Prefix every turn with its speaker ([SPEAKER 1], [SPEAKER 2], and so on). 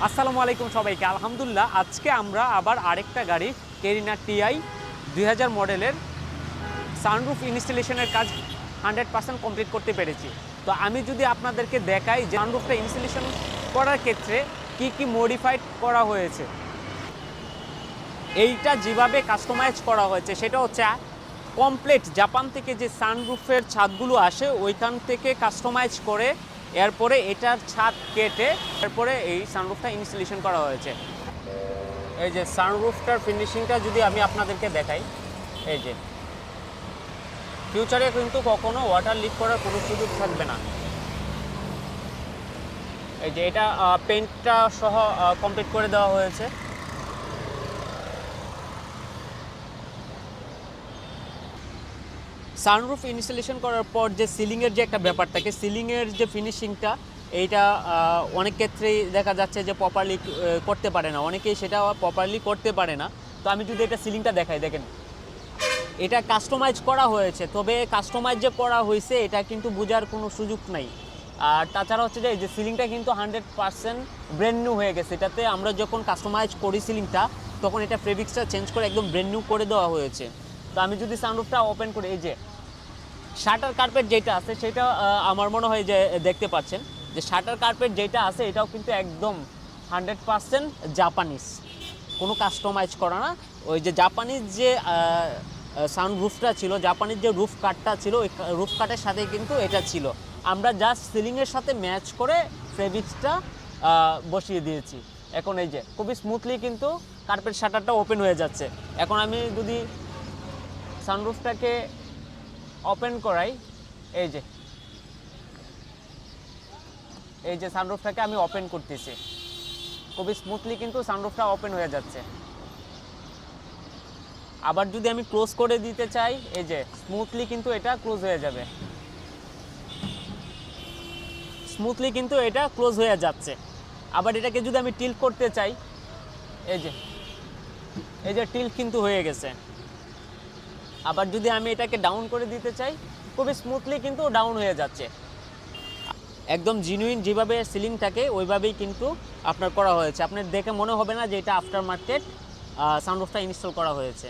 [SPEAKER 1] আসসালামু আলাইকুম সবাইকে। আলহামদুলিল্লাহ, আজকে আমরা আবার আরেকটা গাড়ি কেরিনা টিআই 2000 মডেলের সানরুফ ইনস্টলেশনের কাজ 100% কমপ্লিট করতে পেরেছি। তো আমি যদি আপনাদেরকে দেখাই যে সানরুফটা ইনস্টলেশন করার ক্ষেত্রে কি কি মডিফাইড করা হয়েছে, এইটা যেভাবে কাস্টমাইজ করা হয়েছে সেটা হচ্ছে কমপ্লিট জাপান থেকে যে সানরুফের ছাদগুলো আসে ওইখান থেকে কাস্টমাইজ করে এরপরে এটার ছাদ কেটে এরপরে এই সানরুফটা ইনস্টলেশন করা হয়েছে। এই যে সানরুফটার ফিনিশিংটা যদি আমি আপনাদেরকে দেখাই, এই যে ফিউচারে কিন্তু কখনো ওয়াটার লিক করার কোনো সুযোগ থাকবে না। এই যে এটা পেইন্টটা সহ কমপ্লিট করে দেওয়া হয়েছে। সানরুফ ইনস্টলেশন করার পর যে সিলিংয়ের যে একটা ব্যাপার থাকে, সিলিংয়ের যে ফিনিশিংটা এইটা অনেক ক্ষেত্রেই দেখা যাচ্ছে যে প্রপারলি করতে পারে না, অনেকেই সেটা প্রপারলি করতে পারে না। তো আমি যদি এটা সিলিংটা দেখাই, দেখেন এটা কাস্টমাইজ করা হয়েছে, তবে কাস্টমাইজ যে করা হয়েছে এটা কিন্তু বোঝার কোনো সুযোগ নাই। আর তাছাড়া হচ্ছে যে এই যে সিলিংটা কিন্তু 100% ব্র্যান্ড নিউ হয়ে গেছে। এটাতে আমরা যখন কাস্টমাইজ করি সিলিংটা তখন এটা ফেব্রিক্সটা চেঞ্জ করে একদম ব্র্যান্ড নিউ করে দেওয়া হয়েছে। তো আমি যদি সানরুফটা ওপেন করি, এই যে শাটার কার্পেট যেটা আছে সেটা আমার মনে হয় যে দেখতে পাচ্ছেন যে শাটার কার্পেট যেটা আছে এটাও কিন্তু একদম 100% জাপানিজ, কোনো কাস্টমাইজ করা না। ওই যে জাপানিজ যে সানরুফটা ছিল, জাপানিজ যে রুফ কাটটা ছিল ওই রুফ কাটের সাথে কিন্তু এটা ছিল। আমরা জাস্ট সিলিংয়ের সাথে ম্যাচ করে ফেব্রিক্সটা বসিয়ে দিয়েছি। এখন এই যে খুবই স্মুথলি কিন্তু কার্পেট শাটারটা ওপেন হয়ে যাচ্ছে। এখন আমি যদি সানরুফটাকে ওপেন করাই, এই যে সানরুফটাকে আমি ওপেন করতেছি, খুবই স্মুথলি কিন্তু সানরুফটা ওপেন হয়ে যাচ্ছে। আবার যদি আমি ক্লোজ করে দিতে চাই, এই যে স্মুথলি কিন্তু এটা ক্লোজ হয়ে যাবে, স্মুথলি কিন্তু এটা ক্লোজ হয়ে যাচ্ছে। আবার এটাকে যদি আমি টিল্ট করতে চাই, এই যে টিল্ট কিন্তু হয়ে গেছে। আবার যদি আমি এটাকে ডাউন করে দিতে চাই, খুবই স্মুথলি কিন্তু ডাউন হয়ে যাচ্ছে। একদম জেনুইন যেভাবে সিলিং থাকে ওইভাবেই কিন্তু আপনার করা হয়েছে। আপনার দেখে মনে হবে না যে এটা আফটার মার্কেট সানরুফটা ইনস্টল করা হয়েছে।